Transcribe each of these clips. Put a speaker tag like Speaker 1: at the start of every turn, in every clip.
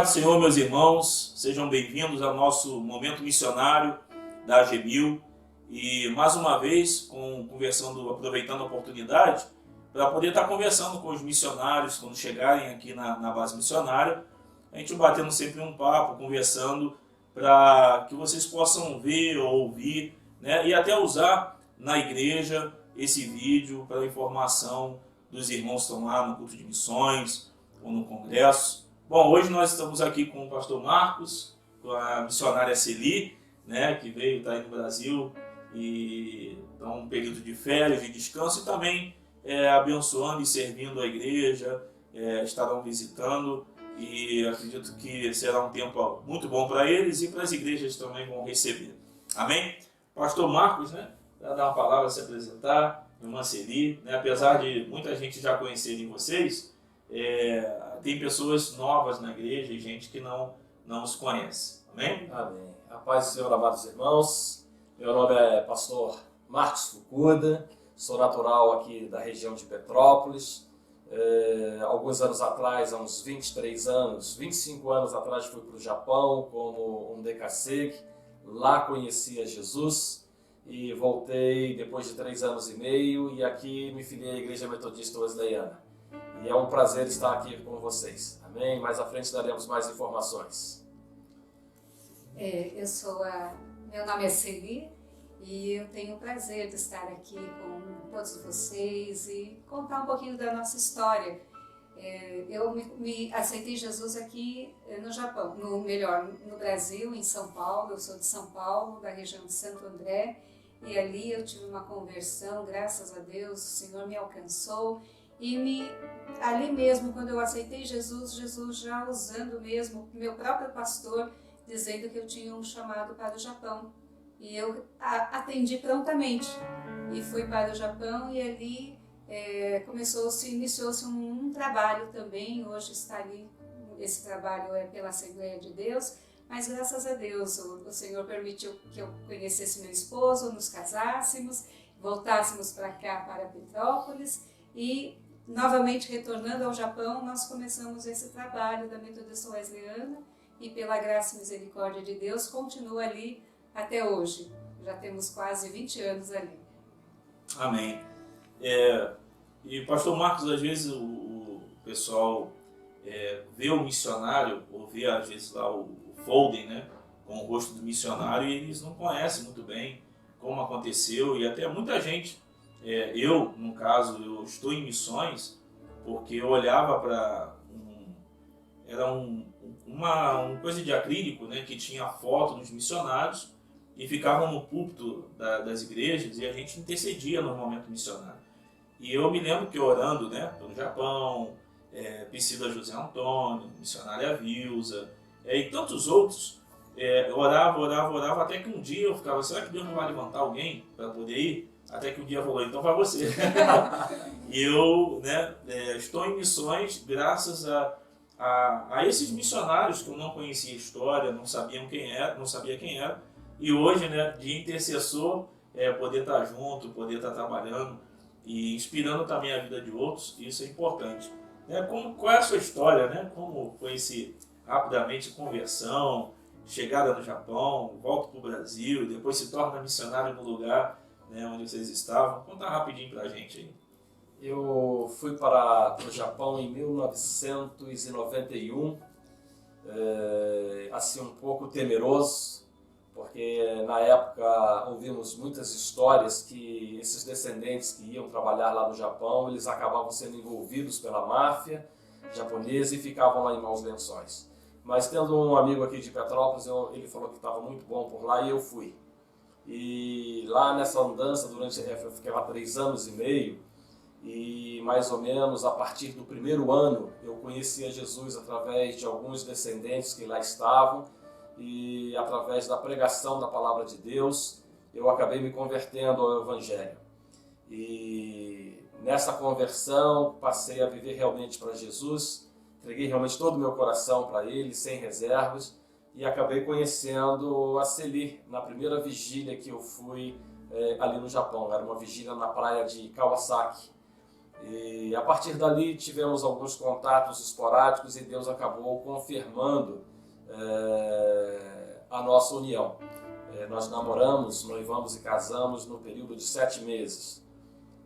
Speaker 1: do Senhor, meus irmãos, sejam bem-vindos ao nosso momento missionário da AGMIL e mais uma vez aproveitando a oportunidade para poder estar conversando com os missionários quando chegarem aqui na base missionária, a gente batendo sempre um papo, conversando para que vocês possam ver ou ouvir, né, e até usar na igreja esse vídeo para informação dos irmãos que estão lá no culto de missões ou no congresso. Bom, hoje nós estamos aqui com o pastor Marcos, com a missionária Celi, né, que veio estar aí no Brasil e está um período de férias, de descanso, e também abençoando e servindo a igreja, estarão visitando, e acredito que será um tempo muito bom para eles e para as igrejas também vão receber. Amém? Pastor Marcos, né, para dar uma palavra, se apresentar, irmã Celi, né, apesar de muita gente já conhecerem vocês, tem pessoas novas na igreja e gente que não os conhece. Amém?
Speaker 2: Amém. A paz do Senhor, amados irmãos. Meu nome é pastor Marcos Fukuda, sou natural aqui da região de Petrópolis. Alguns anos atrás, há uns 23 anos, 25 anos atrás, fui para o Japão como um DKC. Lá conheci a Jesus e voltei depois de 3 anos e meio e aqui me filiei à Igreja Metodista Wesleyana. E é um prazer estar aqui com vocês. Amém? Mais à frente daremos mais informações.
Speaker 3: Meu nome é Celi e eu tenho o prazer de estar aqui com todos vocês e contar um pouquinho da nossa história. Eu me aceitei Jesus aqui no Japão, no Brasil, em São Paulo. Eu sou de São Paulo, da região de Santo André, e ali eu tive uma conversão, graças a Deus, o Senhor me alcançou. E ali mesmo, quando eu aceitei Jesus já usando mesmo meu próprio pastor, dizendo que eu tinha um chamado para o Japão. E eu atendi prontamente e fui para o Japão e ali iniciou-se um trabalho também. Hoje está ali, esse trabalho é pela Assembleia de Deus, mas graças a Deus o Senhor permitiu que eu conhecesse meu esposo, nos casássemos, voltássemos para cá, para Petrópolis, e novamente retornando ao Japão, nós começamos esse trabalho da Metodista Wesleyana e pela graça e misericórdia de Deus continua ali até hoje. Já temos quase 20 anos ali.
Speaker 1: Amém. E pastor Marcos, às vezes o pessoal vê o missionário, ou vê às vezes lá o folder, né, com o rosto do missionário, e eles não conhecem muito bem como aconteceu, e até muita gente, eu, no caso, eu estou em missões porque eu olhava para uma coisa de acrílico, né, que tinha a foto dos missionários e ficavam no púlpito das igrejas e a gente intercedia no momento missionário. E eu me lembro que orando, né, pelo Japão, Priscila José Antônio, missionária Vilza, e tantos outros, eu orava, até que um dia eu ficava, será que Deus não vai levantar alguém para poder ir? Até que um dia falou, então vai você. E eu, né, estou em missões graças a esses missionários que eu não conhecia a história, não sabia quem era, e hoje, né, de intercessor, poder estar junto, poder estar trabalhando e inspirando também a vida de outros, isso é importante. Qual é a sua história, né? Como foi rapidamente conversão, chegada no Japão, volta para o Brasil, e depois se torna missionário no lugar, né, onde vocês estavam? Conta rapidinho para a gente aí.
Speaker 2: Eu fui para o Japão em 1991, assim um pouco temeroso, porque na época ouvimos muitas histórias que esses descendentes que iam trabalhar lá no Japão, eles acabavam sendo envolvidos pela máfia japonesa e ficavam lá em maus lençóis. Mas tendo um amigo aqui de Petrópolis, ele falou que estava muito bom por lá e eu fui. E lá nessa andança, eu fiquei lá 3 anos e meio, e mais ou menos a partir do primeiro ano eu conhecia Jesus através de alguns descendentes que lá estavam, e através da pregação da palavra de Deus eu acabei me convertendo ao Evangelho. E nessa conversão passei a viver realmente para Jesus, entreguei realmente todo o meu coração para Ele, sem reservas, e acabei conhecendo a Celi na primeira vigília que eu fui ali no Japão. Era uma vigília na praia de Kawasaki, E a partir dali tivemos alguns contatos esporádicos e Deus acabou confirmando a nossa união. Nós namoramos, noivamos e casamos no período de 7 meses.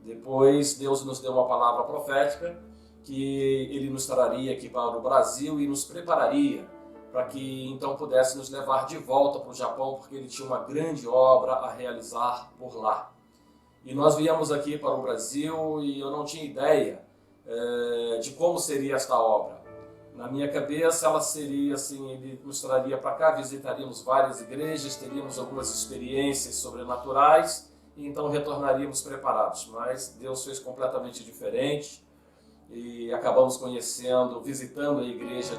Speaker 2: Depois Deus nos deu uma palavra profética que Ele nos traria aqui para o Brasil e nos prepararia para que então pudesse nos levar de volta para o Japão, porque Ele tinha uma grande obra a realizar por lá. E nós viemos aqui para o Brasil e eu não tinha ideia de como seria esta obra. Na minha cabeça ela seria assim, Ele nos traria para cá, visitaríamos várias igrejas, teríamos algumas experiências sobrenaturais e então retornaríamos preparados. Mas Deus fez completamente diferente e acabamos visitando a igreja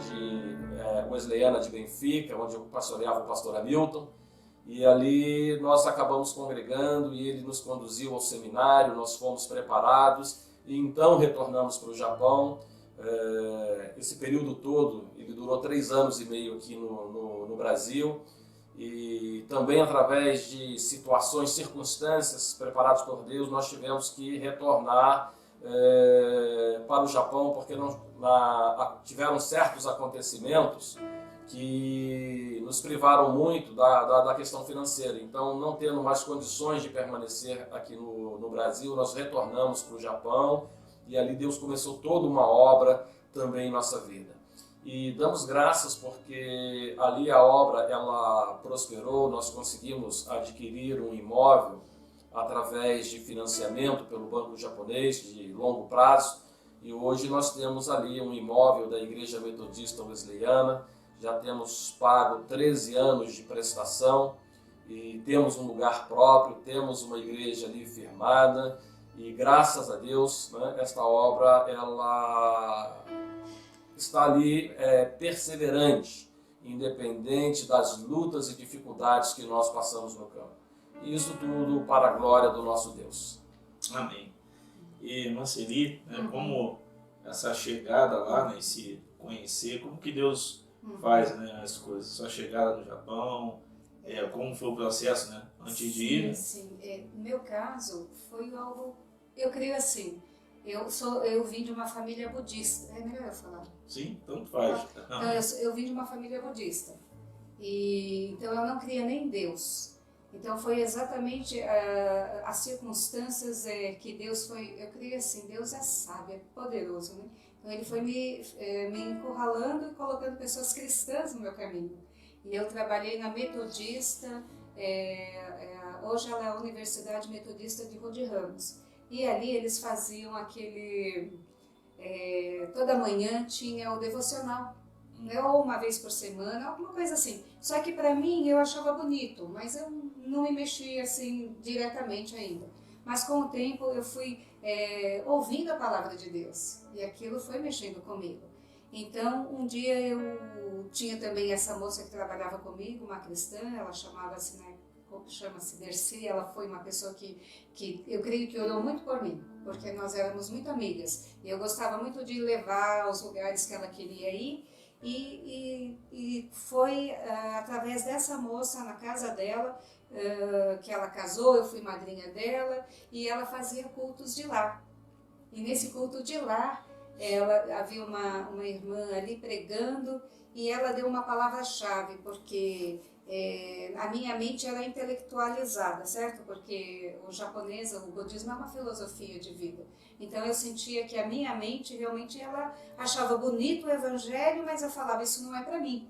Speaker 2: Wesleyana de Benfica, onde eu pastoreava o pastor Hamilton. E ali nós acabamos congregando e ele nos conduziu ao seminário, nós fomos preparados e então retornamos para o Japão. Esse período todo, ele durou 3 anos e meio aqui no Brasil e também através de circunstâncias preparadas por Deus, nós tivemos que retornar para o Japão porque tiveram certos acontecimentos que nos privaram muito da questão financeira. Então, não tendo mais condições de permanecer aqui no Brasil, nós retornamos para o Japão e ali Deus começou toda uma obra também em nossa vida. E damos graças porque ali a obra ela prosperou, nós conseguimos adquirir um imóvel através de financiamento pelo banco japonês de longo prazo e hoje nós temos ali um imóvel da Igreja Metodista Wesleyana. Já temos pago 13 anos de prestação e temos um lugar próprio, temos uma igreja ali firmada e graças a Deus, né, esta obra ela está ali perseverante, independente das lutas e dificuldades que nós passamos no campo. E isso tudo para a glória do nosso Deus.
Speaker 1: Amém. E Marceli, como essa chegada lá, né, esse conhecer, como que Deus faz, né, as coisas, sua chegada no Japão, como foi o processo, né, antes de ir?
Speaker 3: Sim, no meu caso foi algo, eu creio assim, eu vim de uma família budista, é melhor eu falar?
Speaker 1: Sim, tanto faz.
Speaker 3: Então, eu vim de uma família budista, e então eu não cria nem em Deus. Então foi exatamente as circunstâncias que Deus foi, eu creio assim, Deus é sábio, é poderoso, né? Então ele foi me encurralando e colocando pessoas cristãs no meu caminho. E eu trabalhei na Metodista, hoje ela é a Universidade Metodista de Rude Ramos. E ali eles faziam toda manhã tinha o devocional, né? Ou uma vez por semana, alguma coisa assim. Só que para mim eu achava bonito, mas eu não me mexi assim diretamente ainda. Mas com o tempo eu fui ouvindo a palavra de Deus e aquilo foi mexendo comigo. Então um dia eu tinha também essa moça que trabalhava comigo, uma cristã, ela chama-se Dercy, ela foi uma pessoa que eu creio que orou muito por mim, porque nós éramos muito amigas e eu gostava muito de levar aos lugares que ela queria ir. E foi através dessa moça, na casa dela, que ela casou, eu fui madrinha dela, e ela fazia cultos de lar. E nesse culto de lar, havia uma irmã ali pregando, e ela deu uma palavra-chave, porque a minha mente era intelectualizada, certo? Porque o budismo é uma filosofia de vida. Então eu sentia que a minha mente realmente ela achava bonito o evangelho, mas eu falava, isso não é para mim.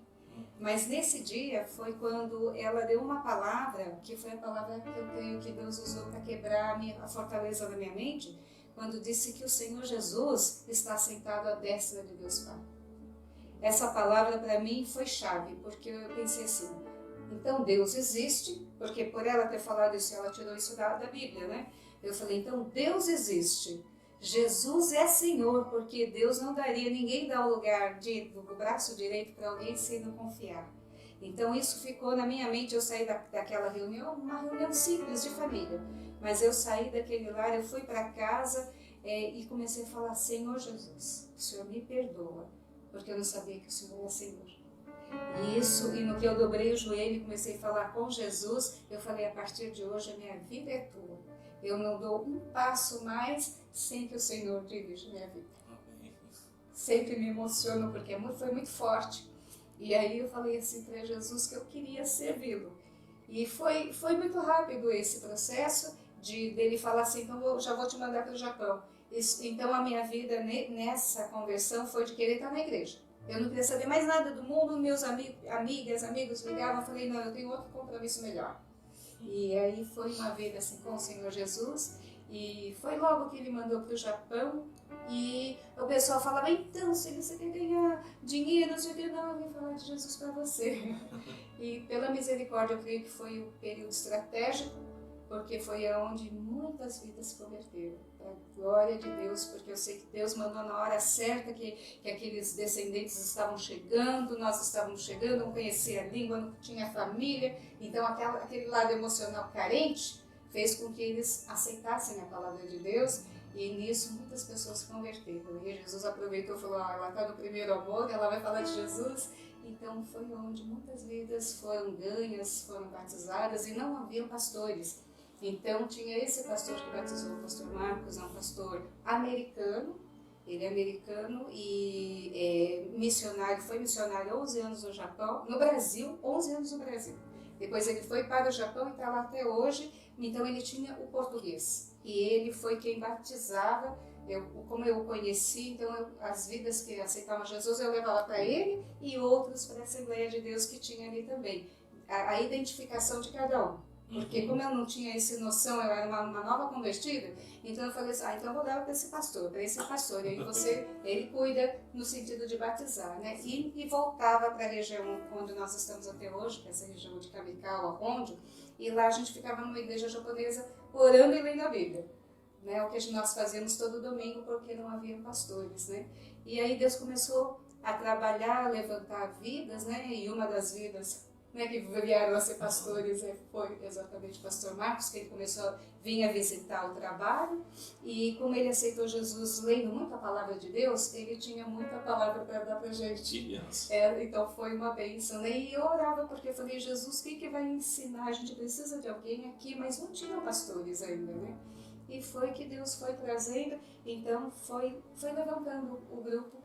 Speaker 3: Mas nesse dia foi quando ela deu uma palavra, que foi a palavra que eu creio que Deus usou para quebrar a fortaleza da minha mente, quando disse que o Senhor Jesus está sentado à destra de Deus Pai. Essa palavra para mim foi chave, porque eu pensei assim, então Deus existe, porque por ela ter falado isso, ela tirou isso da Bíblia, né? Eu falei, então Deus existe, Jesus é Senhor, porque Deus não daria, ninguém dá o lugar do braço direito para alguém sem não confiar. Então isso ficou na minha mente, eu saí daquela reunião, uma reunião simples de família, mas eu saí daquele lar, eu fui para casa e comecei a falar, Senhor Jesus, o Senhor me perdoa, porque eu não sabia que o Senhor era Senhor. E no que eu dobrei o joelho e comecei a falar com Jesus, eu falei, a partir de hoje a minha vida é tua. eu não dou um passo mais sem que o Senhor dirija minha vida. Sempre me emociono porque foi muito forte. E aí eu falei assim para Jesus que eu queria servi-lo. E foi muito rápido esse processo dele falar assim, então eu já vou te mandar para o Japão. Então a minha vida nessa conversão foi de querer estar na igreja. Eu não queria saber mais nada do mundo, meus amigos ligavam, eu falei, não, eu tenho outro compromisso melhor. E aí foi uma vida assim com o Senhor Jesus, e foi logo que ele mandou para o Japão, e o pessoal falava, então, se você quer ganhar dinheiro, você quer não, eu vim falar de Jesus para você. E pela misericórdia, eu creio que foi o período estratégico, porque foi onde muitas vidas se converteram. Para a glória de Deus, porque eu sei que Deus mandou na hora certa que aqueles descendentes estavam chegando, nós estávamos chegando, não conhecia a língua, não tinha família, então aquele lado emocional carente fez com que eles aceitassem a palavra de Deus, e nisso muitas pessoas se converteram. E Jesus aproveitou e falou, ela está no primeiro amor, ela vai falar de Jesus. Então foi onde muitas vidas foram ganhas, foram batizadas, e não haviam pastores. Então tinha esse pastor que batizou, o pastor Marcos, é um pastor americano, ele é americano e missionário, foi missionário 11 anos no Japão, no Brasil, 11 anos no Brasil. Depois ele foi para o Japão e está lá até hoje, então ele tinha o português. E ele foi quem batizava, como eu o conheci, então as vidas que aceitavam Jesus eu levava para ele e outros para a Assembleia de Deus que tinha ali também. A identificação de cada um. Porque como eu não tinha essa noção, eu era uma nova convertida, então eu falei assim, então eu vou dar para esse pastor, e aí ele cuida no sentido de batizar, né? E voltava para a região onde nós estamos até hoje, que é essa região de Kamikawa, onde, e lá a gente ficava numa igreja japonesa orando e lendo a Bíblia, né? O que nós fazíamos todo domingo, porque não havia pastores, né? E aí Deus começou a trabalhar, a levantar vidas, né? E uma das vidas, né, que vieram a ser pastores, foi exatamente o pastor Marcos, que ele vinha visitar o trabalho, e como ele aceitou Jesus lendo muito a palavra de Deus, ele tinha muita palavra para dar para a gente. Então foi uma bênção, né? E eu orava porque eu falei, Jesus, quem que vai ensinar? A gente precisa de alguém aqui, mas não tinham pastores ainda, né? E foi que Deus foi trazendo, então foi levantando o grupo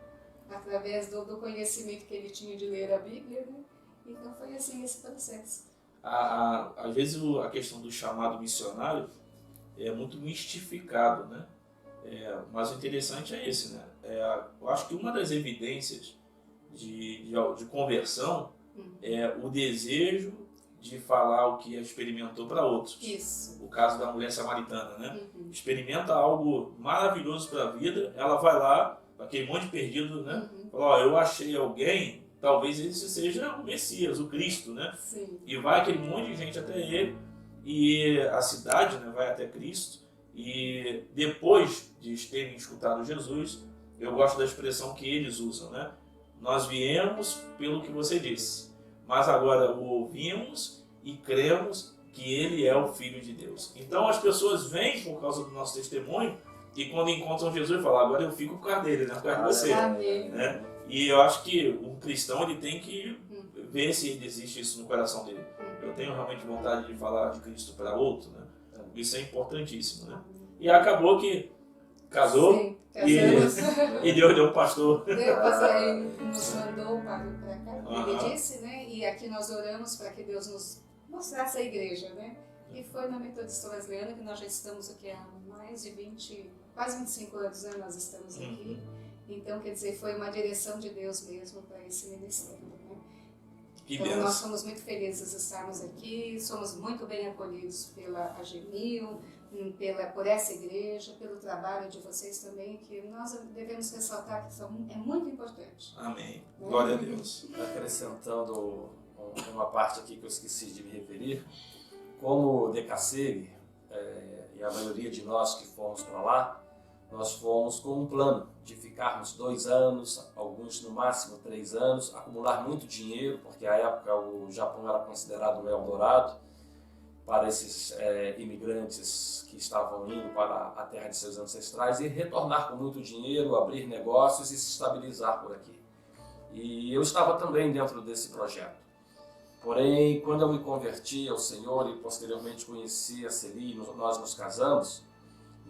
Speaker 3: através do conhecimento que ele tinha de ler a Bíblia, né? Então foi assim esse processo.
Speaker 1: Às vezes a questão do chamado missionário é muito mistificado, né? Mas o interessante é esse, né? Eu acho que uma das evidências de conversão é o desejo de falar o que experimentou para outros.
Speaker 3: Isso.
Speaker 1: O caso da mulher samaritana, né? Experimenta algo maravilhoso para a vida, ela vai lá, aquele monte perdido, né? Fala, eu achei alguém. Talvez esse seja o Messias, o Cristo, né?
Speaker 3: Sim.
Speaker 1: E vai aquele monte de gente até ele, e a cidade, né, vai até Cristo, e depois de terem escutado Jesus, eu gosto da expressão que eles usam, né? Nós viemos pelo que você disse, mas agora o ouvimos e cremos que ele é o Filho de Deus. Então as pessoas vêm por causa do nosso testemunho, e quando encontram Jesus, falam, agora eu fico por causa dele, né? Por causa de você.
Speaker 3: Amém.
Speaker 1: Né? E eu acho que um cristão ele tem que ver se existe isso no coração dele. Eu tenho realmente vontade de falar de Cristo para outro, né? Isso é importantíssimo, né? E acabou que casou.
Speaker 3: Sim,
Speaker 1: e Deus deu um pastor.
Speaker 3: Ele nos mandou para cá, ele disse, né? E aqui nós oramos para que Deus nos mostrasse a igreja, né? E foi na Metodista Wesleyana que nós já estamos aqui há mais de quase 25 anos, né? Nós estamos aqui. Então, quer dizer, foi uma direção de Deus mesmo para esse ministério, né? Então, nós somos muito felizes de estarmos aqui, somos muito bem acolhidos pela AGMIL, por essa igreja, pelo trabalho de vocês também, que nós devemos ressaltar que é muito importante.
Speaker 1: Amém. Glória a Deus.
Speaker 2: Acrescentando uma parte aqui que eu esqueci de me referir, como Decacere, e a maioria de nós que fomos para lá, nós fomos com um plano de ficarmos 2 anos, alguns no máximo 3 anos, acumular muito dinheiro, porque à época o Japão era considerado um Eldorado para esses imigrantes que estavam indo para a terra de seus ancestrais, e retornar com muito dinheiro, abrir negócios e se estabilizar por aqui. E eu estava também dentro desse projeto. Porém, quando eu me converti ao Senhor e posteriormente conheci a Celi, nós nos casamos,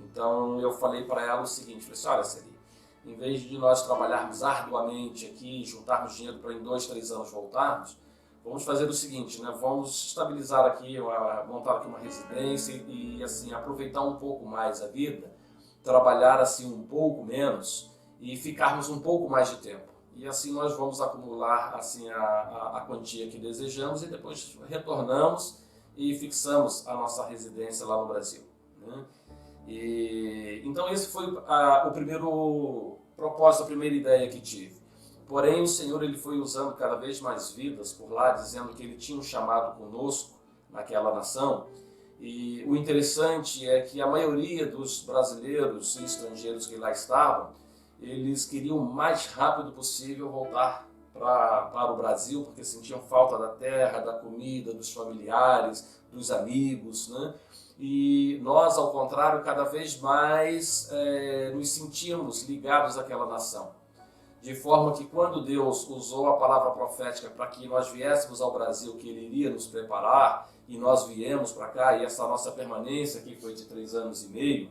Speaker 2: então eu falei para ela o seguinte, falei assim, olha Celi, em vez de nós trabalharmos arduamente aqui, juntarmos dinheiro para em 2, 3 anos voltarmos, vamos fazer o seguinte, né? Vamos estabilizar aqui, montar aqui uma residência e assim, aproveitar um pouco mais a vida, trabalhar assim um pouco menos e ficarmos um pouco mais de tempo. E assim nós vamos acumular assim, a quantia que desejamos e depois retornamos e fixamos a nossa residência lá no Brasil, né? Então esse foi o primeiro propósito, a primeira ideia que tive. Porém o Senhor ele foi usando cada vez mais vidas por lá, dizendo que Ele tinha um chamado conosco naquela nação. E o interessante é que a maioria dos brasileiros e estrangeiros que lá estavam, eles queriam o mais rápido possível voltar para o Brasil, porque sentiam falta da terra, da comida, dos familiares, dos amigos, né? E nós, ao contrário, cada vez mais nos sentimos ligados àquela nação. De forma que quando Deus usou a palavra profética para que nós viéssemos ao Brasil, que Ele iria nos preparar, e nós viemos para cá, e essa nossa permanência aqui foi de 3 anos e meio,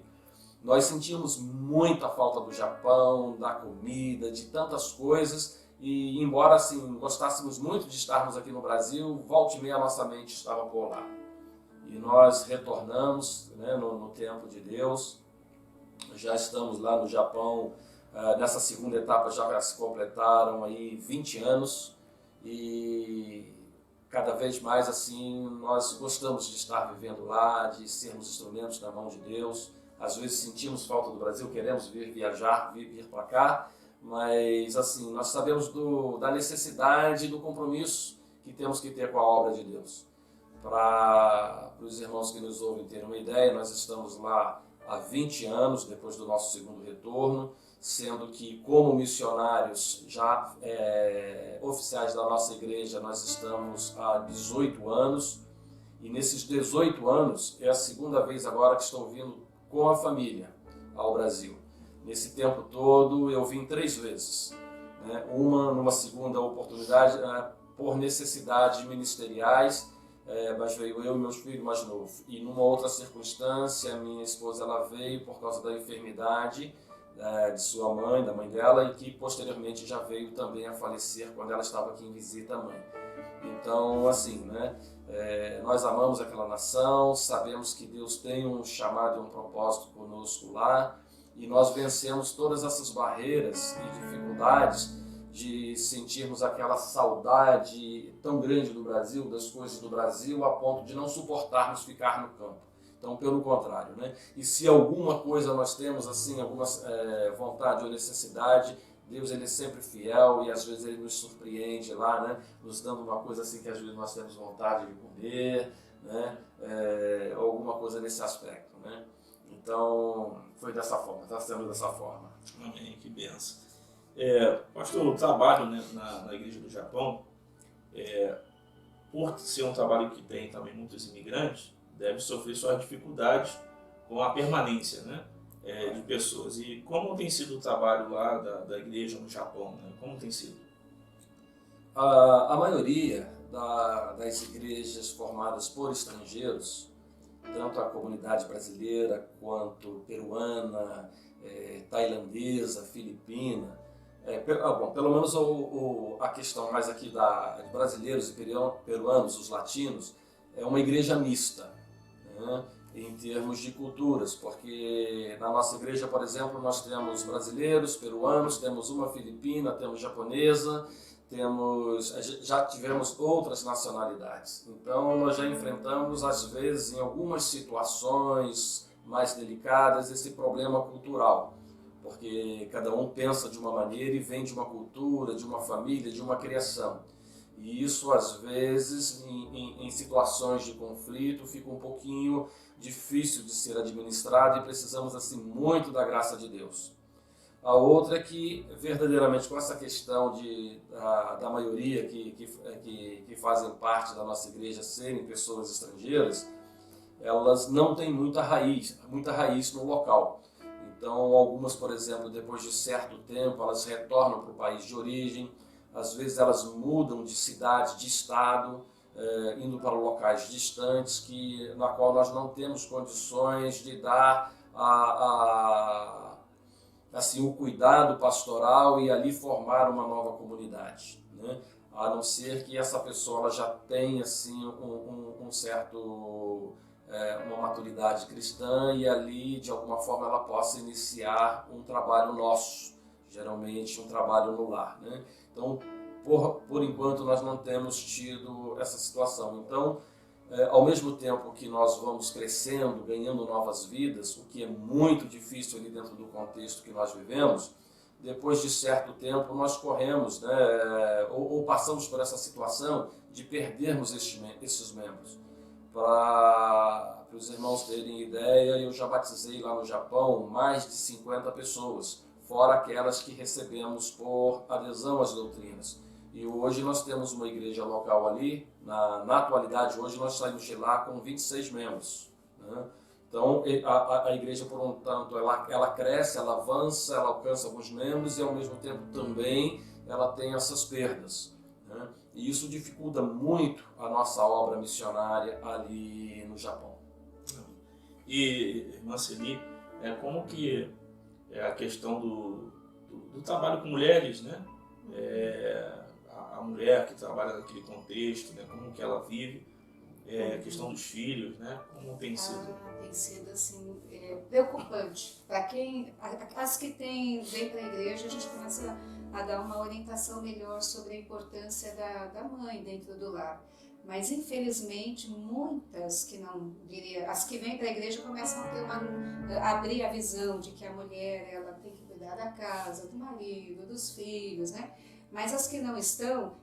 Speaker 2: nós sentimos muita falta do Japão, da comida, de tantas coisas, e embora assim, gostássemos muito de estarmos aqui no Brasil, volta e meia a nossa mente estava por lá. E nós retornamos, né, no tempo de Deus, já estamos lá no Japão, nessa segunda etapa já se completaram aí 20 anos, e cada vez mais assim nós gostamos de estar vivendo lá, de sermos instrumentos na mão de Deus. Às vezes sentimos falta do Brasil, queremos viajar, vir para cá, mas assim, nós sabemos da necessidade e do compromisso que temos que ter com a obra de Deus. Para os irmãos que nos ouvem terem uma ideia, nós estamos lá há 20 anos, depois do nosso segundo retorno, sendo que como missionários já oficiais da nossa igreja, nós estamos há 18 anos, e nesses 18 anos é a segunda vez agora que estou vindo com a família ao Brasil. Nesse tempo todo eu vim 3 vezes, né? Uma numa segunda oportunidade por necessidades ministeriais, mas veio eu e meus filhos mais novos. E numa outra circunstância, minha esposa ela veio por causa da enfermidade de sua mãe, da mãe dela, e que posteriormente já veio também a falecer quando ela estava aqui em visita à mãe. Então, assim, né? Nós amamos aquela nação, sabemos que Deus tem um chamado e um propósito conosco lá, e nós vencemos todas essas barreiras e dificuldades de sentirmos aquela saudade tão grande do Brasil, das coisas do Brasil, a ponto de não suportarmos ficar no campo. Então, pelo contrário, né? E se alguma coisa nós temos, assim, alguma vontade ou necessidade, Deus ele é sempre fiel e às vezes Ele nos surpreende lá, né? Nos dando uma coisa assim que às vezes nós temos vontade de comer, né? Alguma coisa nesse aspecto, né? Então, foi dessa forma, está sendo dessa forma.
Speaker 1: Amém, que benção. Pastor, o trabalho, né, na Igreja do Japão, por ser um trabalho que tem também muitos imigrantes, deve sofrer suas dificuldades com a permanência, né, de pessoas. E como tem sido o trabalho lá da igreja no Japão? Né? Como tem sido?
Speaker 2: A maioria das igrejas formadas por estrangeiros, tanto a comunidade brasileira quanto peruana, tailandesa, filipina, bom, pelo menos a questão mais aqui de brasileiros e peruanos, os latinos, é uma igreja mista, né, em termos de culturas, porque na nossa igreja, por exemplo, nós temos brasileiros, peruanos, temos uma filipina, temos japonesa, já tivemos outras nacionalidades. Então nós já enfrentamos, às vezes, em algumas situações mais delicadas, esse problema cultural, porque cada um pensa de uma maneira e vem de uma cultura, de uma família, de uma criação. E isso, às vezes, em situações de conflito, fica um pouquinho difícil de ser administrado e precisamos, assim, muito da graça de Deus. A outra é que, verdadeiramente, com essa questão da maioria que fazem parte da nossa igreja serem pessoas estrangeiras, elas não têm muita raiz no local. Então, algumas, por exemplo, depois de certo tempo, elas retornam para o país de origem. Às vezes elas mudam de cidade, de estado, indo para locais distantes, na qual nós não temos condições de dar assim, o cuidado pastoral e ali formar uma nova comunidade, né? A não ser que essa pessoa ela já tenha assim, um certo, uma maturidade cristã e ali, de alguma forma, ela possa iniciar um trabalho nosso, geralmente um trabalho no lar, né? Então, por enquanto, nós não temos tido essa situação. Então, ao mesmo tempo que nós vamos crescendo, ganhando novas vidas, o que é muito difícil ali dentro do contexto que nós vivemos, depois de certo tempo nós corremos, né, ou passamos por essa situação de perdermos esses membros. Para os irmãos terem ideia, eu já batizei lá no Japão mais de 50 pessoas, fora aquelas que recebemos por adesão às doutrinas. E hoje nós temos uma igreja local ali, na atualidade hoje nós saímos de lá com 26 membros, né? Então a igreja, por um tanto, ela cresce, ela avança, ela alcança alguns membros e ao mesmo tempo também ela tem essas perdas, né? E isso dificulta muito a nossa obra missionária ali no Japão.
Speaker 1: E, irmã Celi, como que é a questão do trabalho com mulheres, né? A mulher que trabalha naquele contexto, né? Como que ela vive, a questão dos filhos, né? Como tem sido?
Speaker 3: Tem sido assim, preocupante. Para quem, as que vêm para a igreja, a gente começa a dar uma orientação melhor sobre a importância da mãe dentro do lar. Mas infelizmente muitas que não diria, as que vêm para a igreja começam a abrir a visão de que a mulher ela tem que cuidar da casa, do marido, dos filhos, né? Mas as que não estão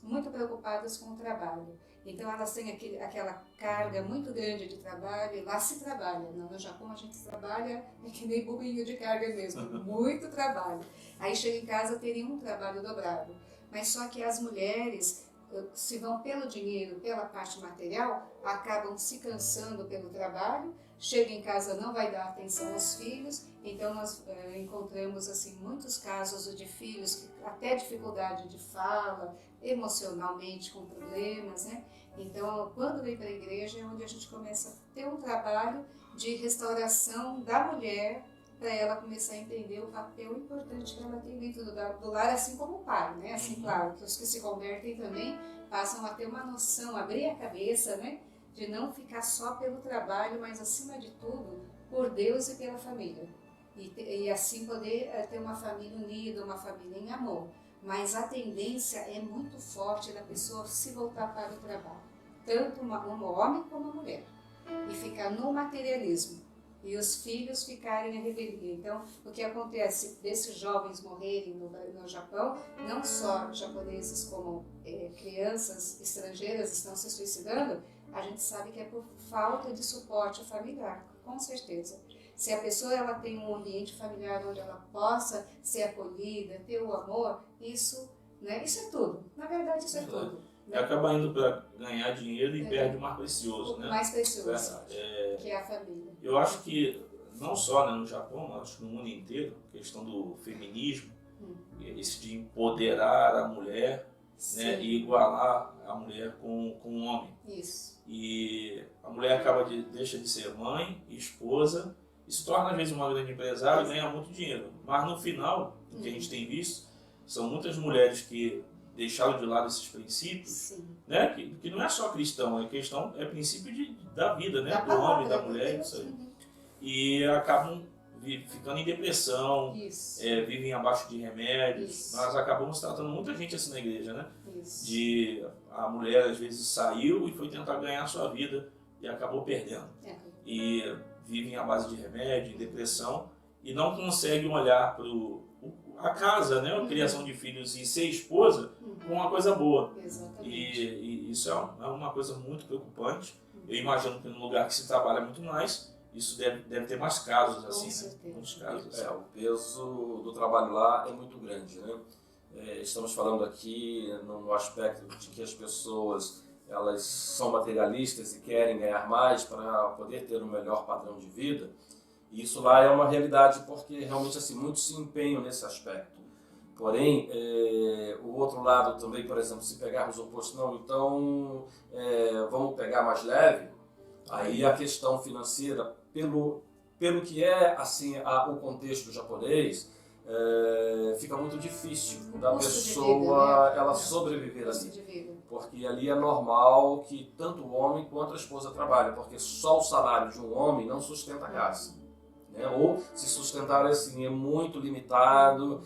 Speaker 3: muito preocupadas com o trabalho. Então elas têm aquela carga muito grande de trabalho, e lá se trabalha. No Japão a gente trabalha que nem burrinho de carga mesmo, muito trabalho. Aí chega em casa teria um trabalho dobrado. Mas só que as mulheres, se vão pelo dinheiro, pela parte material, acabam se cansando pelo trabalho, chega em casa não vai dar atenção aos filhos, então nós encontramos assim, muitos casos de filhos que até dificuldade de fala, emocionalmente com problemas, né? Então, quando vem para a igreja é onde a gente começa a ter um trabalho de restauração da mulher, para ela começar a entender o papel importante que ela tem dentro do lar, assim como o pai, né? Assim, claro, que os que se convertem também passam a ter uma noção, abrir a cabeça, né? De não ficar só pelo trabalho, mas acima de tudo, por Deus e pela família. E assim poder ter uma família unida, uma família em amor. Mas a tendência é muito forte da pessoa se voltar para o trabalho. Tanto um homem como uma mulher. E ficar no materialismo. E os filhos ficarem a rebeldia. Então, o que acontece desses jovens morrerem no Japão, não só japoneses como crianças estrangeiras estão se suicidando, a gente sabe que é por falta de suporte familiar, com certeza. Se a pessoa ela tem um ambiente familiar onde ela possa ser acolhida, ter o amor, isso, né, isso é tudo. Na verdade, isso é tudo.
Speaker 1: Né? Acaba indo para ganhar dinheiro e perde o mais precioso, né?
Speaker 3: O mais precioso, que é a família.
Speaker 1: Eu acho que, não só, né, no Japão, acho que no mundo inteiro, a questão do feminismo, esse de empoderar a mulher, né, e igualar a mulher com o homem.
Speaker 3: Isso.
Speaker 1: E a mulher deixa de ser mãe, esposa, e se torna às vezes uma grande empresária e ganha muito dinheiro. Mas no final, o que a gente tem visto, são muitas mulheres que deixaram de lado esses princípios, né? Que não é só cristão, é princípio da vida, né? Do homem, da mulher, isso aí. E acabam ficando em depressão, vivem abaixo de remédios. Nós acabamos tratando muita gente assim na igreja, né? De a mulher às vezes saiu e foi tentar ganhar a sua vida e acabou perdendo. E vivem à base de remédio, depressão, e não conseguem olhar para a casa, né? A criação de filhos e ser esposa com uma coisa boa. E isso é uma coisa muito preocupante. Eu imagino que no lugar que se trabalha muito mais, isso deve ter mais casos assim, né? Muitos casos, assim.
Speaker 2: O peso do trabalho lá é muito grande, né? Estamos falando aqui no aspecto de que as pessoas elas são materialistas e querem ganhar mais para poder ter um melhor padrão de vida. E isso lá é uma realidade porque realmente assim, muitos se empenham nesse aspecto. Porém, o outro lado também, por exemplo, se pegarmos o oposto, não, então vamos pegar mais leve, aí a questão financeira, pelo que é assim o contexto japonês, fica muito difícil da pessoa ela sobreviver ali. Porque ali é normal que tanto o homem quanto a esposa trabalhem, porque só o salário de um homem não sustenta a casa. Né? Ou se sustentar assim, é muito limitado,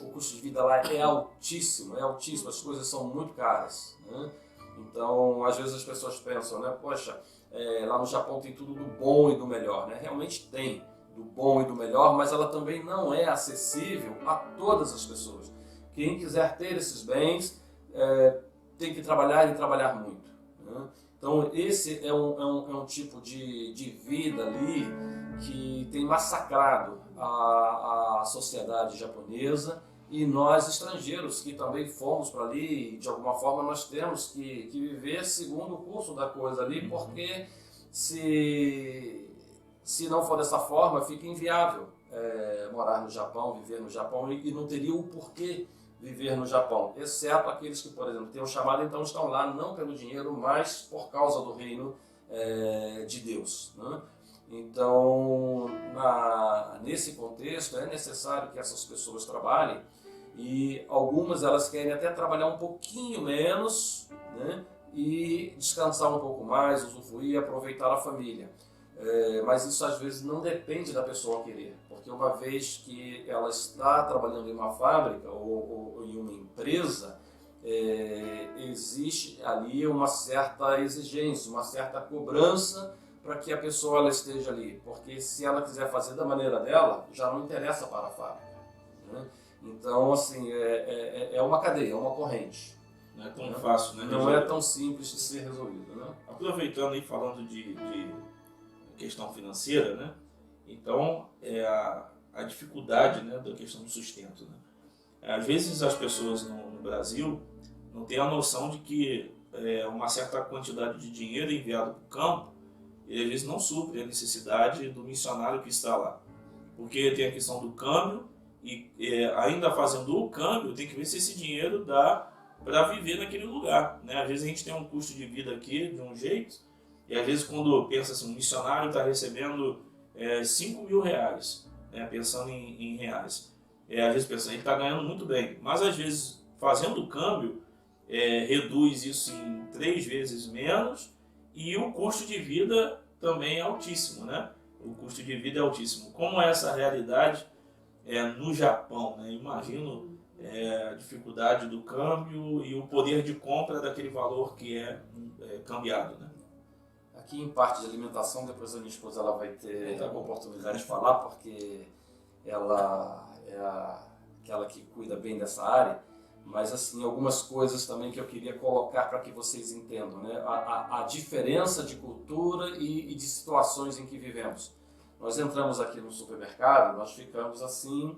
Speaker 2: o custo de vida lá é altíssimo, as coisas são muito caras. Né? Então, às vezes as pessoas pensam, né, poxa, lá no Japão tem tudo do bom e do melhor. Né? Realmente tem do bom e do melhor, mas ela também não é acessível a todas as pessoas. Quem quiser ter esses bens tem que trabalhar e trabalhar muito. Né? Então esse é um tipo de vida ali que tem massacrado a sociedade japonesa, e nós estrangeiros que também fomos para ali, de alguma forma nós temos que viver segundo o curso da coisa ali, porque se não for dessa forma fica inviável morar no Japão, viver no Japão, e não teria o porquê viver no Japão, exceto aqueles que, por exemplo, têm um chamado, então estão lá não pelo dinheiro, mas por causa do reino de Deus. Né? Então, nesse contexto, é necessário que essas pessoas trabalhem, e algumas elas querem até trabalhar um pouquinho menos, né? E descansar um pouco mais, usufruir e aproveitar a família. Mas isso às vezes não depende da pessoa querer, porque uma vez que ela está trabalhando em uma fábrica ou em uma empresa, existe ali uma certa exigência, uma certa cobrança para que a pessoa ela esteja ali, porque se ela quiser fazer da maneira dela, já não interessa para a fábrica. Né? Então, assim, é uma cadeia, é uma corrente.
Speaker 1: Não é tão fácil, né?
Speaker 2: Não é tão simples de ser resolvido. Né?
Speaker 1: Aproveitando e falando de questão financeira, né? Então a dificuldade, né, da questão do sustento, né? Às vezes as pessoas no Brasil não têm a noção de que uma certa quantidade de dinheiro enviado para o campo, e às vezes não supre a necessidade do missionário que está lá, porque tem a questão do câmbio, e ainda fazendo o câmbio tem que ver se esse dinheiro dá para viver naquele lugar, né? Às vezes a gente tem um custo de vida aqui de um jeito, e às vezes quando pensa assim, um missionário está recebendo 5 mil reais, né, pensando em reais, às vezes pensa, ele está ganhando muito bem, mas às vezes fazendo o câmbio reduz isso em 3 vezes menos, e o custo de vida também é altíssimo, né? O custo de vida é altíssimo. Como é essa realidade no Japão, né? Imagino a dificuldade do câmbio e o poder de compra daquele valor que é cambiado, né?
Speaker 2: Aqui em parte de alimentação, depois a minha esposa ela vai ter a oportunidade de falar, porque ela é aquela que cuida bem dessa área, mas assim, algumas coisas também que eu queria colocar para que vocês entendam, né? A diferença de cultura e de situações em que vivemos. Nós entramos aqui no supermercado, nós ficamos assim,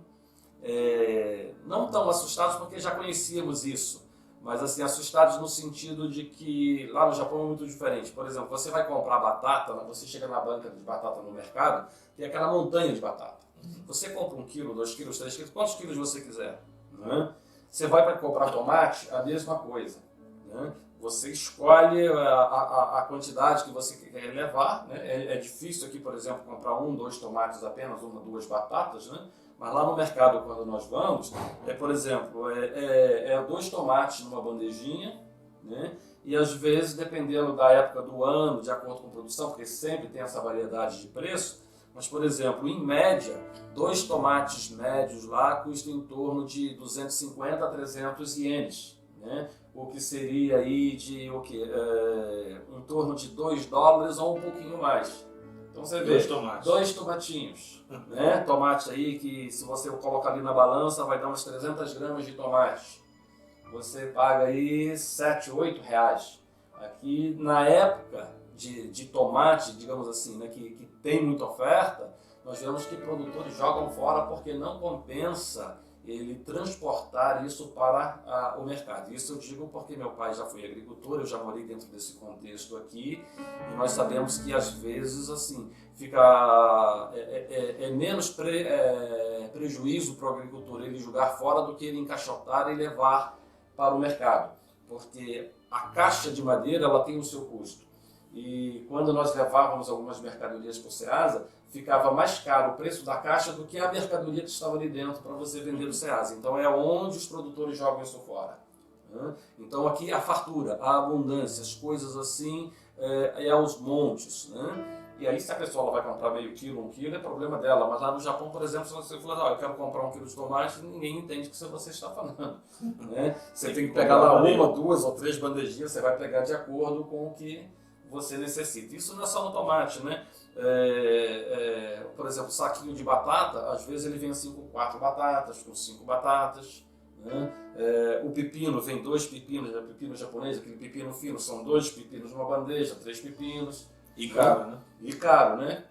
Speaker 2: não tão assustados porque já conhecíamos isso, mas assim, assustados no sentido de que lá no Japão é muito diferente. Por exemplo, você vai comprar batata, você chega na banca de batata no mercado, tem aquela montanha de batata. Você compra 1 quilo, 2 quilos, 3 quilos, quantos quilos você quiser. Né? Você vai para comprar tomate, a mesma coisa. Né? Você escolhe a quantidade que você quer levar. Né? É difícil aqui, por exemplo, comprar 1, 2 tomates apenas, 1, 2 batatas, né? Mas lá no mercado, quando nós vamos, por exemplo, 2 tomates numa bandejinha, né? E às vezes, dependendo da época do ano, de acordo com a produção, porque sempre tem essa variedade de preço, mas, por exemplo, em média, 2 tomates médios lá custam em torno de 250 a 300 ienes, né? O que seria aí de em torno de $2 ou um pouquinho mais. Então você vê, 2 tomatinhos, né? Tomate aí que se você colocar ali na balança vai dar umas 300 gramas de tomate. Você paga aí 7, 8 reais. Aqui na época de tomate, digamos assim, né, que tem muita oferta, nós vemos que produtores jogam fora porque não compensa ele transportar isso para o mercado. Isso eu digo porque meu pai já foi agricultor, eu já morei dentro desse contexto aqui, e nós sabemos que às vezes assim fica menos prejuízo para o agricultor ele jogar fora do que ele encaixotar e levar para o mercado, porque a caixa de madeira ela tem o seu custo. E quando nós levávamos algumas mercadorias para o Ceasa, ficava mais caro o preço da caixa do que a mercadoria que estava ali dentro para você vender no Ceasa. Então é onde os produtores jogam isso fora. Então aqui a fartura, a abundância, as coisas assim, aos montes. E aí se a pessoa vai comprar meio quilo, 1 quilo, é problema dela. Mas lá no Japão, por exemplo, se você falar, eu quero comprar 1 quilo de tomate, ninguém entende o que você está falando. Você tem que pegar lá 1, 2 ou 3 bandejinhas, você vai pegar de acordo com o que você necessita. Isso não é só no tomate, né? Por exemplo, saquinho de batata, às vezes ele vem assim com 4 batatas, com 5 batatas. O pepino, vem 2 pepinos, pepino japonês, aquele pepino fino, são 2 pepinos numa bandeja, 3 pepinos.
Speaker 1: E caro, né?
Speaker 2: E caro, né?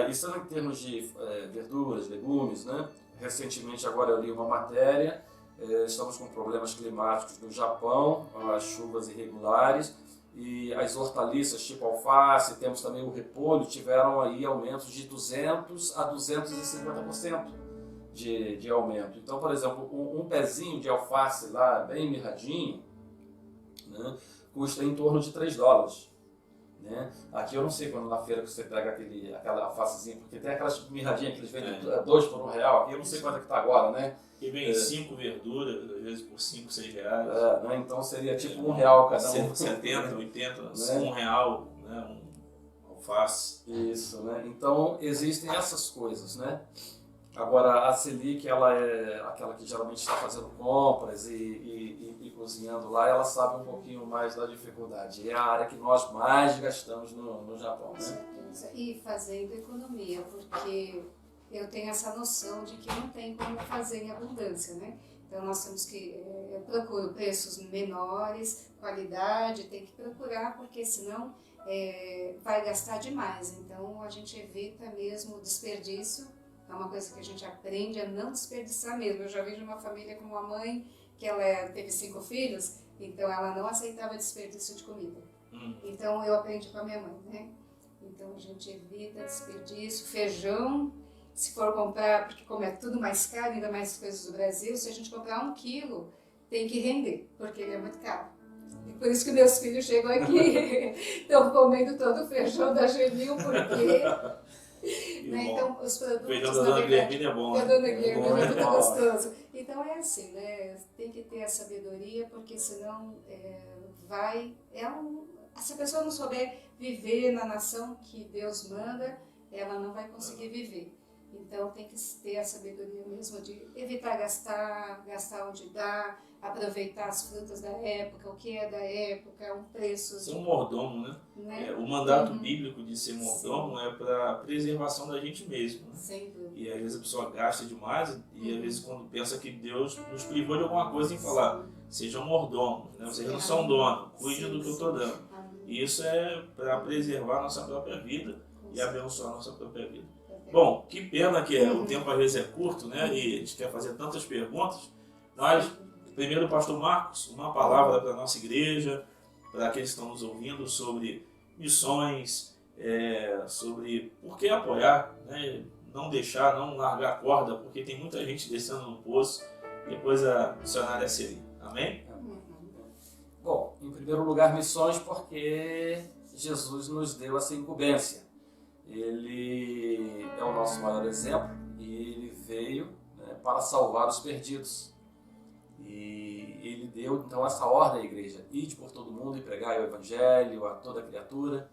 Speaker 2: Isso é em termos de verduras, legumes, né? Recentemente agora eu li uma matéria, estamos com problemas climáticos no Japão, as chuvas irregulares, e as hortaliças tipo alface, temos também o repolho, tiveram aí aumentos de 200% a 250% de aumento. Então, por exemplo, um pezinho de alface lá, bem mirradinho, né, custa em torno de $3. Né? Aqui eu não sei quando na feira que você pega aquela alfacezinha, porque tem aquelas mirradinhas que eles vendem 2 por R$1, aqui eu não sei quanto é que está agora, né?
Speaker 1: E vem 5 verduras, às vezes por 5, 6 reais.
Speaker 2: Né? Então seria tipo R$1 cada um.
Speaker 1: 70, 80, né? R$1, né? Alface.
Speaker 2: Isso, né? Então existem essas coisas, né? Agora a Selic, ela é aquela que geralmente está fazendo compras e cozinhando lá, ela sabe um pouquinho mais da dificuldade. É a área que nós mais gastamos no Japão. Né?
Speaker 3: E fazendo economia, porque eu tenho essa noção de que não tem como fazer em abundância, né? Então nós temos que, eu procuro preços menores, qualidade, tem que procurar, porque senão vai gastar demais. Então a gente evita mesmo o desperdício. É uma coisa que a gente aprende a não desperdiçar mesmo. Eu já vi de uma família com uma mãe que ela teve 5 filhos, então ela não aceitava desperdício de comida. Então eu aprendi com a minha mãe, né? Então a gente evita desperdício, feijão, se for comprar, porque como é tudo mais caro, ainda mais coisas do Brasil, se a gente comprar 1 quilo, tem que render, porque ele é muito caro. E por isso que meus filhos chegam aqui, estão comendo todo o feijão da Gemil, porque... Né? Então, os produtos,
Speaker 1: feijão da Dona Guilhermina é bom.
Speaker 3: Da Dona Guilhermina é muito gostoso. Então é assim, né? Tem que ter a sabedoria, porque senão se a pessoa não souber viver na nação que Deus manda, ela não vai conseguir viver. Então tem que ter a sabedoria mesmo de evitar gastar onde dá, aproveitar as frutas da época, o que é da época, um preço...
Speaker 1: Ser um mordomo, né? O mandato bíblico de ser mordomo é para a preservação da gente mesmo. Né?
Speaker 3: Sem dúvida.
Speaker 1: E às vezes a pessoa gasta demais e às vezes quando pensa que Deus nos privou de alguma coisa em falar, sejam mordomos, né? Vocês não são dono, cuide do que eu estou dando. E isso é para preservar a nossa própria vida e abençoar a nossa própria vida. Bom, que pena que o tempo às vezes é curto, né? E a gente quer fazer tantas perguntas. Nós, primeiro, Pastor Marcos, uma palavra para a nossa igreja, para aqueles que estão nos ouvindo sobre missões, sobre por que apoiar, né? Não deixar, não largar a corda, porque tem muita gente descendo no poço. Depois a missionária seria. Amém?
Speaker 2: Bom, em primeiro lugar, missões, porque Jesus nos deu essa incumbência. Ele é o nosso maior exemplo e ele veio, né, para salvar os perdidos. E ele deu então essa ordem à igreja: ide por todo mundo e pregai o evangelho a toda criatura,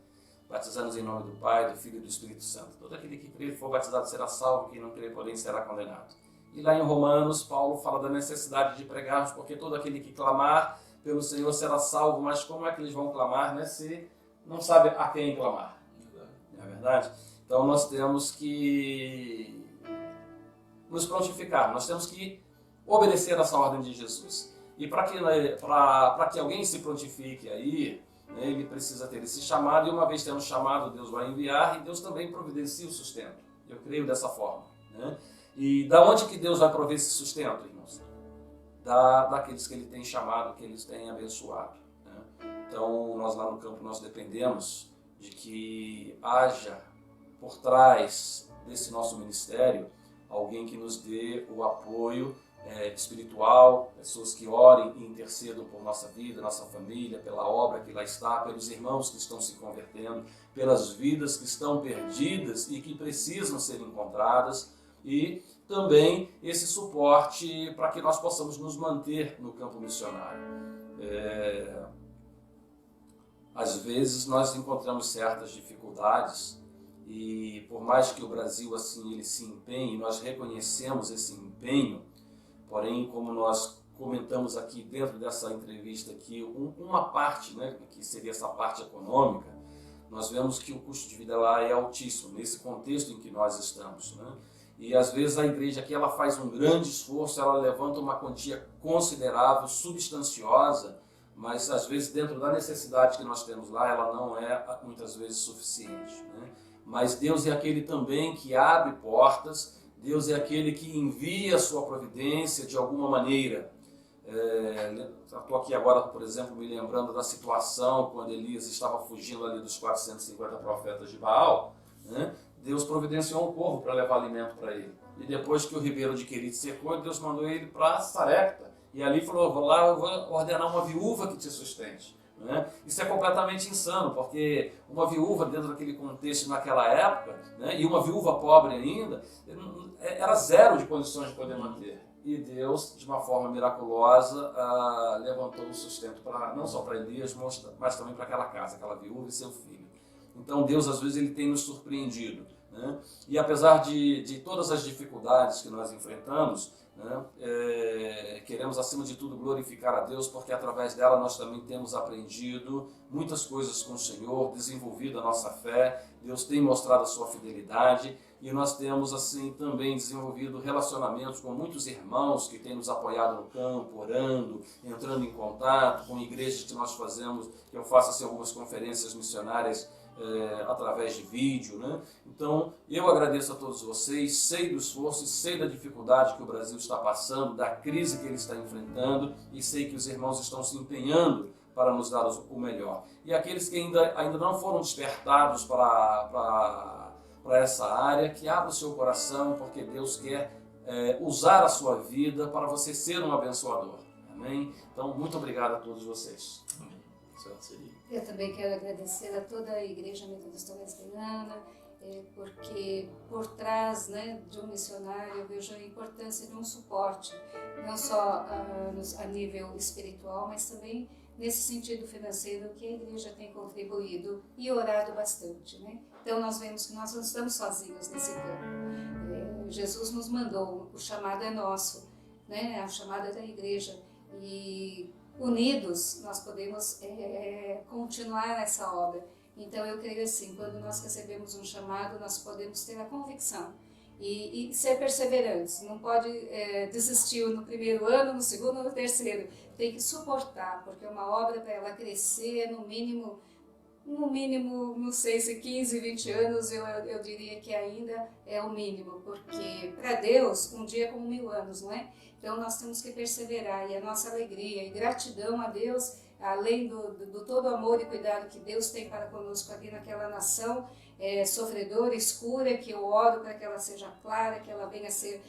Speaker 2: batizando-os em nome do Pai, do Filho e do Espírito Santo. Todo aquele que crer e for batizado será salvo, quem não crer, porém, será condenado. E lá em Romanos, Paulo fala da necessidade de pregarmos, porque todo aquele que clamar pelo Senhor será salvo. Mas como é que eles vão clamar, né, se não sabe a quem clamar? Não é verdade? Então nós temos que nos prontificar, nós temos que obedecer essa ordem de Jesus. E para que alguém se prontifique aí, né, ele precisa ter esse chamado, e uma vez tendo chamado, Deus vai enviar, e Deus também providencia o sustento. Eu creio dessa forma. Né? E da onde que Deus vai prover esse sustento, irmãos? Daqueles que Ele tem chamado, que Ele tem abençoado, né? Então, nós lá no campo, nós dependemos de que haja por trás desse nosso ministério alguém que nos dê o apoio espiritual, pessoas que orem e intercedam por nossa vida, nossa família, pela obra que lá está, pelos irmãos que estão se convertendo, pelas vidas que estão perdidas e que precisam ser encontradas, e também esse suporte para que nós possamos nos manter no campo missionário. Às vezes nós encontramos certas dificuldades e por mais que o Brasil assim ele se empenhe, nós reconhecemos esse empenho, porém, como nós comentamos aqui dentro dessa entrevista aqui, uma parte, né, que seria essa parte econômica, nós vemos que o custo de vida lá é altíssimo, nesse contexto em que nós estamos, né? E às vezes a igreja aqui ela faz um grande esforço, ela levanta uma quantia considerável, substanciosa, mas às vezes dentro da necessidade que nós temos lá, ela não é muitas vezes suficiente, né? Mas Deus é aquele também que abre portas, Deus é aquele que envia a sua providência de alguma maneira. Estou aqui agora, por exemplo, me lembrando da situação quando Elias estava fugindo ali dos 450 profetas de Baal, né? Deus providenciou um povo para levar alimento para ele. E depois que o ribeiro de Querite secou, Deus mandou ele para Sarepta. E ali falou, vou lá, eu vou ordenar uma viúva que te sustente. Né? Isso é completamente insano, porque uma viúva dentro daquele contexto naquela época, né, e uma viúva pobre ainda, era zero de condições de poder manter. E Deus, de uma forma miraculosa, levantou o sustento não só para Elias, mas também para aquela casa, aquela viúva e seu filho. Então Deus, às vezes, ele tem nos surpreendido, né? E apesar de todas as dificuldades que nós enfrentamos, né, queremos, acima de tudo, glorificar a Deus, porque através dela nós também temos aprendido muitas coisas com o Senhor, desenvolvido a nossa fé, Deus tem mostrado a sua fidelidade, e nós temos assim também desenvolvido relacionamentos com muitos irmãos que têm nos apoiado no campo, orando, entrando em contato com igrejas que nós fazemos, que eu faço assim, algumas conferências missionárias através de vídeo, né? Então eu agradeço a todos vocês, sei do esforço e sei da dificuldade que o Brasil está passando, da crise que ele está enfrentando, e sei que os irmãos estão se empenhando para nos dar o melhor. E aqueles que ainda não foram despertados para essa área, que abra o seu coração, porque Deus quer usar a sua vida para você ser um abençoador. Amém? Então, muito obrigado a todos vocês.
Speaker 3: Eu também quero agradecer a toda a Igreja Metodista Wesleyana, porque por trás, né, de um missionário eu vejo a importância de um suporte, não só a nível espiritual, mas também nesse sentido financeiro que a igreja tem contribuído e orado bastante, né? Então nós vemos que nós não estamos sozinhos nesse campo. Jesus nos mandou, o chamado é nosso, né? A chamada é da igreja, e unidos nós podemos continuar essa obra. Então eu creio assim, quando nós recebemos um chamado, nós podemos ter a convicção e ser perseverantes. Não pode desistir no primeiro ano, no segundo, no terceiro. Tem que suportar, porque uma obra, para ela crescer, no mínimo, não sei se 15, 20 anos, eu diria que ainda é o mínimo, porque para Deus, um dia é como 1000 anos, não é? Então nós temos que perseverar, e a nossa alegria e gratidão a Deus, além do todo amor e cuidado que Deus tem para conosco aqui naquela nação sofredora, escura, que eu oro para que ela seja clara, que ela venha a ser,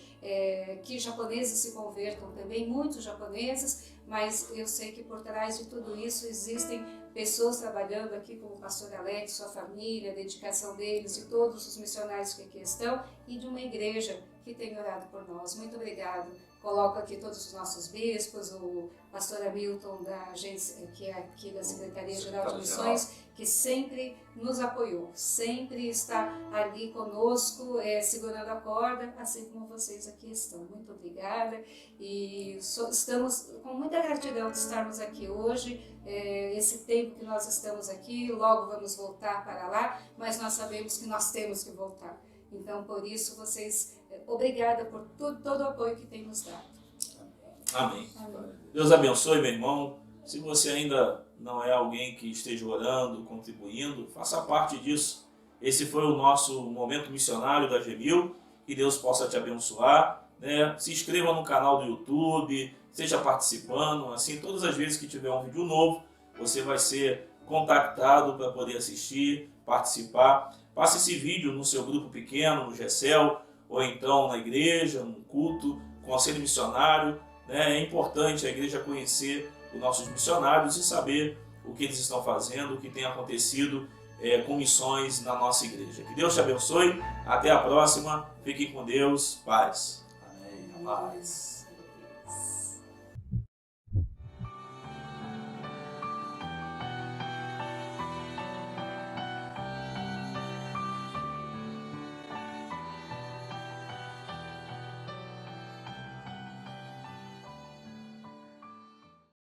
Speaker 3: que japoneses se convertam também, muitos japoneses, mas eu sei que por trás de tudo isso existem pessoas trabalhando aqui, como o pastor Alex, sua família, a dedicação deles, de todos os missionários que aqui estão, e de uma igreja que tem orado por nós. Muito obrigado. Coloco aqui todos os nossos bispos, o pastor Hamilton, da agência, que é aqui da Secretaria-Geral de Missões, que sempre nos apoiou, sempre está ali conosco, segurando a corda, assim como vocês aqui estão. Muito obrigada, e estamos com muita gratidão de estarmos aqui hoje, esse tempo que nós estamos aqui, logo vamos voltar para lá, mas nós sabemos que nós temos que voltar. Então, por isso, vocês, obrigada por todo o apoio que tem nos dado.
Speaker 1: Amém.
Speaker 3: Amém.
Speaker 1: Deus abençoe, meu irmão. Se você ainda não é alguém que esteja orando, contribuindo, faça parte disso. Esse foi o nosso momento missionário da GEMIL, que Deus possa te abençoar, né? Se inscreva no canal do YouTube, esteja participando, assim, todas as vezes que tiver um vídeo novo, você vai ser contactado para poder assistir, participar. Passe esse vídeo no seu grupo pequeno, no GECEL, ou então na igreja, no culto, conselho missionário, né? É importante a igreja conhecer os nossos missionários e saber o que eles estão fazendo, o que tem acontecido com missões na nossa igreja. Que Deus te abençoe, até a próxima, fique com Deus, paz.
Speaker 2: Amém, paz.